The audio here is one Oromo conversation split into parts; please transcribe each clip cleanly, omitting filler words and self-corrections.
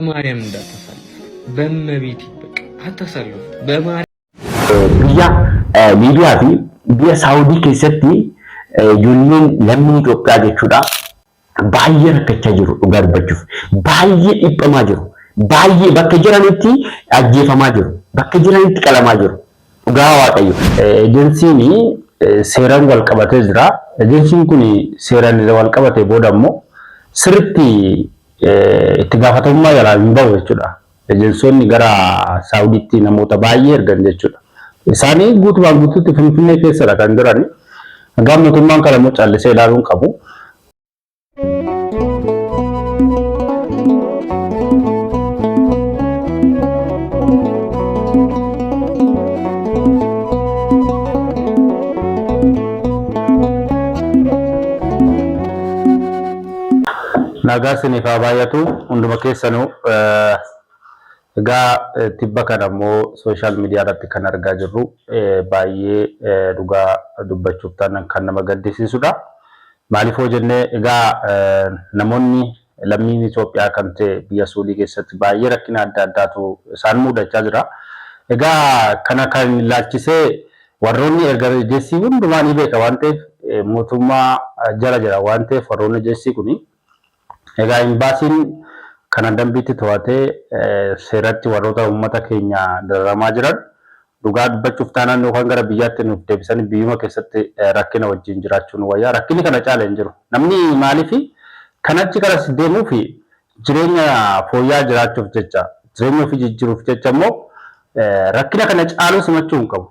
ማርያም እንዳታሳልፍ በመቤት ይበቃ አታሳልፍ በማርያም biyya Liibiyaa fi biyya Saawudii keessatti ijoolleen lammii Itoophiyaa jechuudha baay'ee rakkachaa jiru dhugaa dubbachuuf baay'ee dhiphamaa jiru baay'ee bakka jiranitti ajjeefamaa jiru bakka jiranitti qalamaa jiru dhugaa waaqayyo ejensiin seeraan wal qabatee jira ejensiin kun seeraan wal qabatee booda immoo sirriitti itti gaafatamummaa jalaa hin bahu jechuudha. Ejensoonni gara Saawudiitti namoota baay'ee ergan jechuudha. Isaanii guutumaan guutuutti Finfinnee keessadha kan jiran. Hanga mootummaan kana immoo callisee ilaaluun qabu. Nagaa siniif haa baay'atu hunduma keessanuu egaa tibba kana immoo sooshaal miidiyaa irratti kan argaa jirru baay'ee dhugaa dubbachuuf kan nama gaddisiisudha. Maaliif hoo jennee egaa namoonni lammiin Itoophiyaa kan ta'e biyya Suudii keessatti baay'ee rakkina adda addaatu isaan mudachaa jira. Egaa kana kan ilaalchisee warroonni erga ejensiin hundumaa ni beeka waan ta'eef mootummaa jala jira waan ta'eef warroonni ejensiin kuni egaa imbaasiin kana dambiitti to'atee seeratti warroota uummata keenya dararamaa jiran dhugaa dubbachuuf taanaan yookaan gara biyyaatti nuuf deebisanii biyyuma keessatti rakkina wajjin jiraachuun wayyaa rakkinni kana caalee hin jiru. Namni maaliif kanatti karas deemuuf jireenya fooyya'aa jiraachuuf jecha jireenya ofii jijjiiruuf jecha immoo rakkina kana caaluu simachuu hin qabu.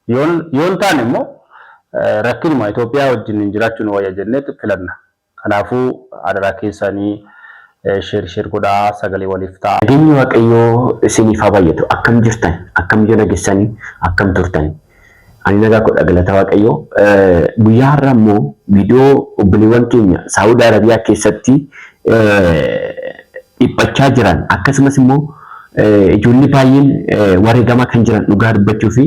Yoon taane immoo rakkinuma Itoophiyaa wajjin jiraachuun wayya jennee filanna. Kanaafuu adaraa keessanii shir godhaa sagalee waliif ta'a. Nageenyi Waaqayyoo isiniif haa baay'atu. Akkam jirtan? Akkam jala geessanii? Akkam turtan? Ani nagaa godha galata Waaqayyoo. Guyyaa har'a immoo viidiyoo obboleewwan keenya Saawudii Arabiyaa keessatti dhiphachaa jiran akkasumas immoo ijoollee baay'een wareegamaa kan jiran dhugaa dubbachuu fi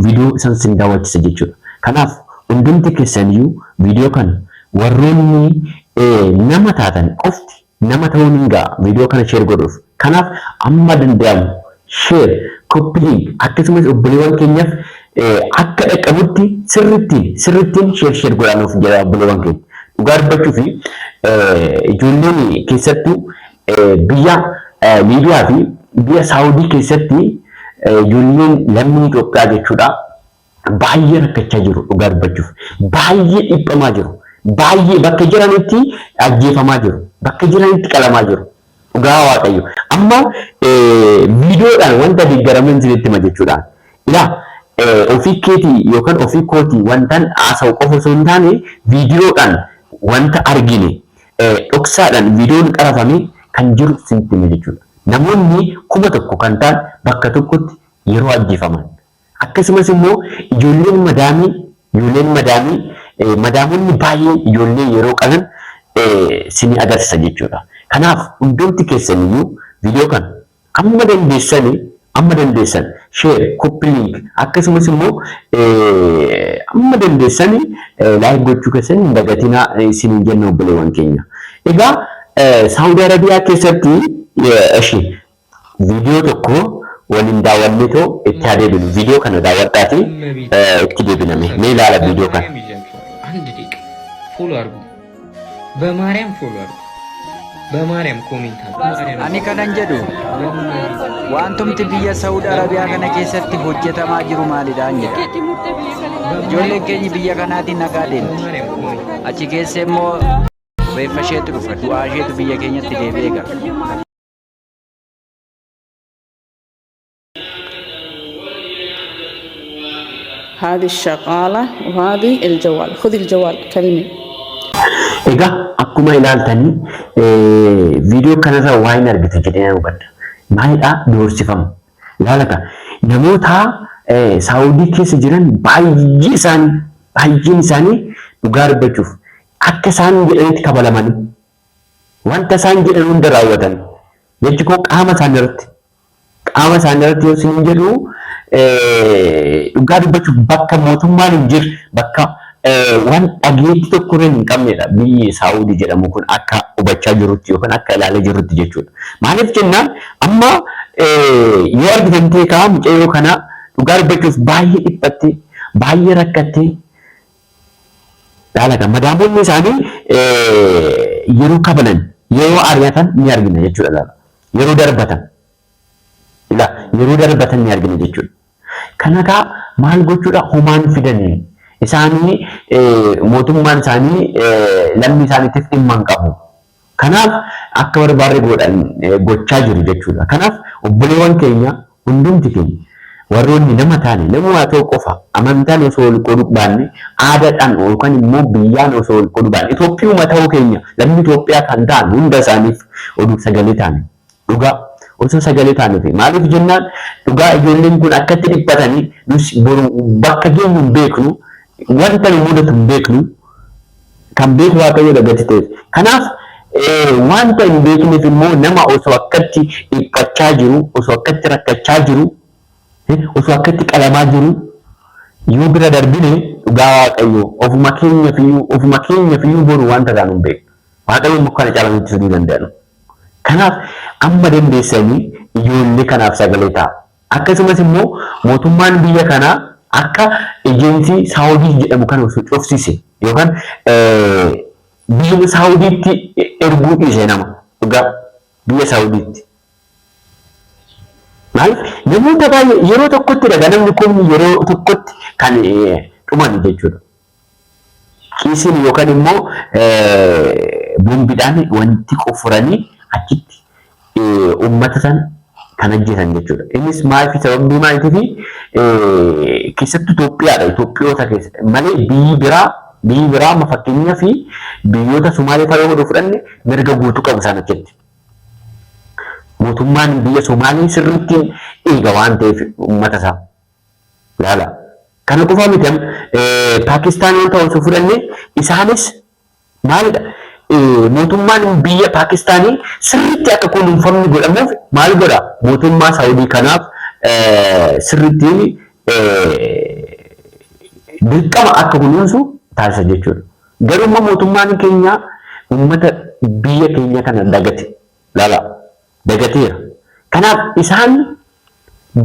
viidiyoo isaan sin daawwachisa jechuudha. Kanaaf hundumti keessaniyyuu viidiyoo kana warroonni nama taatan qofti nama ta'uun hin ga'a viidiyoo kana sheer godhuuf. Kanaaf amma danda'amu sheer koppiliin akkasumas obboleewwan keenyaaf akka dhaqqabutti sirrittiin sheer godhanuuf jedha obboleewwan keenya. Dhugaa dubbachuu fi ijoolleen keessattuu biyya Liibiyaa fi biyya Saawudii keessatti ijoolleen lammii Itoophiyaa jechuudha baay'ee rakkachaa jiru dhugaa dubbachuuf baay'ee dhiphamaa jiru. Baay'ee bakka jiranitti ajjeefamaa jiru bakka jiranitti qalamaa jiru dhugaa waaqayyo amma viidiyoodhaan wanta deeggaraman jiretti ma jechuudhaan ilaa ofii keetii yookaan ofii kootii wantaan haasa'u qofa osoo hin taane viidiyoodhaan wanta argine dhoksaadhaan viidiyoon qarafame kan jiru sitti ma jechuudha. Namoonni 1,000 kan ta'an bakka tokkotti yeroo ajjeefaman akkasumas immoo ijoolleen madaamii madaamonni baay'ee ijoollee yeroo qalan sini agarsiisa jechuudha. Kanaaf hundumti keessaniyyuu viidiyoo kana amma dandeessan sheer koppiliink akkasumas immoo amma dandeessan laayik gochuu keessan hin dagatinaa isiniin jenna obboleewwan keenya. Egaa Saawudii Arabiyaa keessatti viidiyoo tokko waliin daawwannetoo itti adeemnu viidiyoo kana daawwadhaatii itti deebiname mee ilaala viidiyoo kana. አንድ ደቂቃ ፎሎ አድርጉ። በማርያም ፎሎ አድርጉ። በማርያም ኮሜንት አድርጉ። አኒ ከነን ጀዱ ዋንቱምቲ ብየ ሳውዲ አረቢያ ከነ ኬሰቲ ሆጀተማ ጅሩ ማሊዳን ጀዳ ijoolleen keenya biyya kanaatti nagaa deemti achi keessa immoo reeffa isheetu dhufa du'aa isheetu biyya keenyatti deebi'ee gara. هذه الشغالة وهذه الجوال خذ الجوال كلمة. إذا أكما إلى الثاني فيديو كان هذا واين أربط جدينا وبد ما هي دور سفهم لا لك نموتها سعودي كيس جيران بايجين نقار بجوف أكسان جيران تقبل ماني وانت سان جيران دراوتن يجيكو قامة سانرت يوسين جلو dhugaa dubbachuuf bakka mootummaan hin jirre bakka waan dhageetti tokko hin qabnedha biyyi Saawudii jedhamu kun akka hubachaa jirutti yookaan akka ilaalaa jirutti jechuudha. Maaliif jennaan amma yoo argitan ta'e kaa mucayyoo kana dhugaa dubbachuuf baay'ee dhiphattee baay'ee rakkattee dhaala madaamonni isaanii yeroo kabalan yeroo ari'atan ni argina jechuudha. Yeroo darbatan yeroo darbatan ni argina jechuudha. Kana kaa maal gochuudha homaan fidanii isaanii mootummaan isaanii lammii isaaniitiif dhimma hin qabu. Kanaaf akka barbaade godhan gochaa jiru jechuudha. Kanaaf obboleewwan keenya hundumti keenya warroonni nama taane nama ta'u qofa amantaan osoo wal qooduu baanne aadaadhaan yookaan immoo biyyaan osoo wal qooduu baanne Itoophiyaa ta'uu keenya lammii Itoophiyaa kan ta'an hunda isaaniif oduu sagalee taane dhugaa osoo sagalee taane fi maaliif jennaan dhugaa ijoolleen kun akkatti dhiphatanii nus bakka geenyu hin beeknu wanta nu mudatu hin beeknu kan beeku waaqayyo dagati ta'e. Kanaaf wanta hin beekneef immoo nama osoo akkatti dhiphachaa jiru osoo akkatti rakkachaa jiru osoo akkatti qalamaa jiru yoo bira darbine dhugaa waaqayyo ofuma keenya fiyyuu boru wanta taanu hin beeknu. Waaqayyo immoo kana caalaa nutti fiduu danda'u. Kanaaf amma dandeessanii ijoollee kanaaf sagalee ta'a. Akkasumas immoo mootummaan biyya kanaa akka ejensii Saawudii jedhamu kana osoo cufsise yookaan biyya Saawudiitti erguu dhiise nama dhugaa biyya Saawudiitti. Maaliif namoota baay'ee yeroo tokkotti dhagaa namni kun yeroo tokkotti kan dhuman jechuudha. Kiisiin yookaan immoo boombiidhaan wanti qofuranii achitti uummata sana kan ajjeesan jechuudha. Innis maaliif sababii maaliitiif keessattuu Itoophiyaadha. Itoophiyoota keessa malee biyyi biraa fakkeenyaa fi biyyoota Somaalee fa'aa yoo fudhanne mirga guutuu qabu isaan achitti. Mootummaan biyya Somaalee sirriitti eega waan ta'eef uummata isaa ilaala. Kana qofaa miti Paakistaan yoo ta'u osoo fudhanne isaanis maalidha? Mootummaan biyya Paakistaanii sirriitti akka kunuunfamni godhamuuf maal godha? Mootummaa Saawudii kanaaf sirriitti dirqama akka kunuunsu taasisa jechuudha. Garuu immoo mootummaan keenya uummata biyya keenya kana dagateera. Kanaaf isaan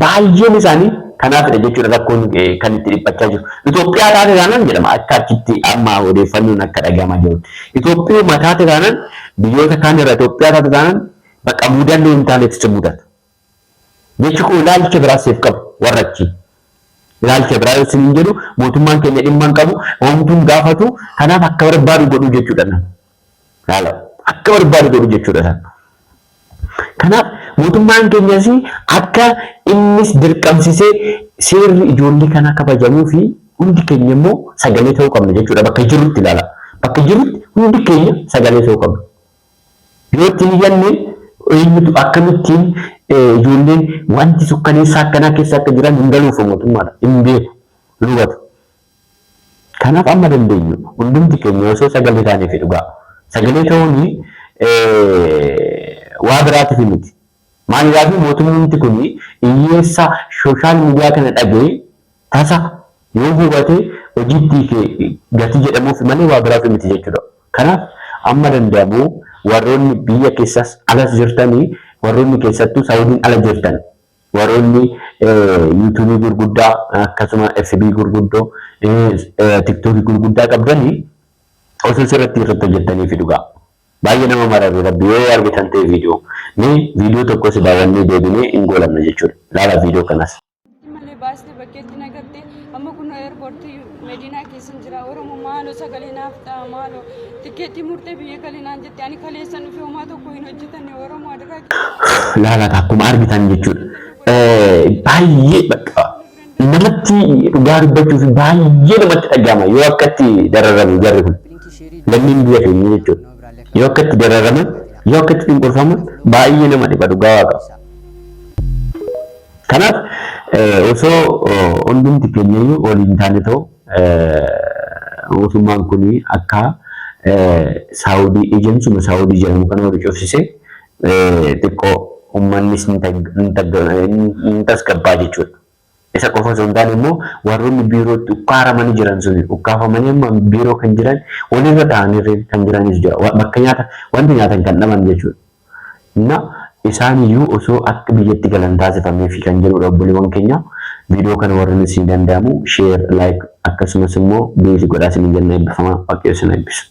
baay'een isaanii kanaafidha jechuudha rakkoon kan itti dhiphachaa jiru. Itoophiyaa taate taanaan jedhama akka achitti amma odeeffannoon akka dhagahamaa jiru. Itoophiyaa taate taanaan biyyoota kaan irra Itoophiyaa taate taanaan bakka mudannoo hin taanetti si mudata. Jechi kun ilaalcha biraas seef qabu warra achi. Ilaalcha biraa yoo isin jedhu mootummaan keenya dhimma hin qabu homtuun gaafatu kanaaf akka barbaadu godhuu jechuudha. Akka barbaadu godhuu jechuudha. Kanaaf mootummaan keenyas akka innis dirqamsisee seerri ijoollee kana kabajamuu fi hundi keenya immoo sagalee ta'uu qabna jechuudha. Bakka jirutti ilaala. Bakka jirutti hundi keenya sagalee ta'uu qabna. Yoo ittiin iyyanne eenyutu akkamittiin ijoolleen wanti sukkaneessaa akkanaa keessa akka jiran hin galuufu mootummaadha. Hin beeku hubatu. Kanaaf amma dandeenyu hundumti keenya osoo sagalee taanee fi dhugaa. Sagalee ta'uun waa biraatiif miti. Maaliif mootummaan kun hiyyeessa sooshaal miidiyaa kana dhagee tasa yoo hubate hojiitti gatii jedhamuuf malee waa biraaf miti jechuudha. Kanaaf amma danda'amu warroonni biyya keessas alas jirtanii warroonni keessattuu Saawudiin ala jirtan warroonni yuutuubii gurguddaa akkasuma FB gurguddoo tiktookii gurguddaa qabdanii osoo sirriitti irratti hojjettanii fi dhugaa. Baay'ee nama mararre rabbi yoo argitan ta'e viidiyoo tokko si daawwannee deebinee hin goolamne jechuudha. Ilaala viidiyoo kanas. Malee baasnee bakkeetti nagartee amma kun eerpoortii Medinaa keessa jira. Oromoo maaloo sagalee naaf ta'a maaloo tikeetti murtee biyya kalinaan jette ani kaleessa dhufee homaa tokko hin hojjetanne Oromoo adarraa. Ilaala akkuma argitan jechuudha. Baay'ee bakka namatti dhugaa dubbachuuf baay'ee namatti dhagahama yoo akkatti dararamu jarri kun. Lammiin biyya keenya jechuudha. Yoo akkatti dararaman yoo akkatti cunqurfaman baay'ee nama dhiba dhugaa waaqa. Kanaaf osoo hundumti keenyayyuu waliin taane ta'u mootummaan kun akka Saawudii ejensuma Saawudii jedhamu kana wali cufsisee xiqqoo uummannis hin tasgabbaa jechuudha. Isa qofa osoo hin taane immoo warroonni biirootti ukkaaramanii jiran sun ukkaafamanii amma biiroo kan jiran walirra ta'anii kan jiranis jira. Bakka wanti nyaatan kan dhaban jechuudha. Na isaaniyyuu osoo akka biyyatti galan taasifamee fi kan jedhudha obboleewwan keenya. Viidiyoo kana warreen isin danda'amu share, like akkasumas immoo beeksisa godhaa isin jenna eebbifama waaqayyo isin eebbisu.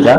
Ya.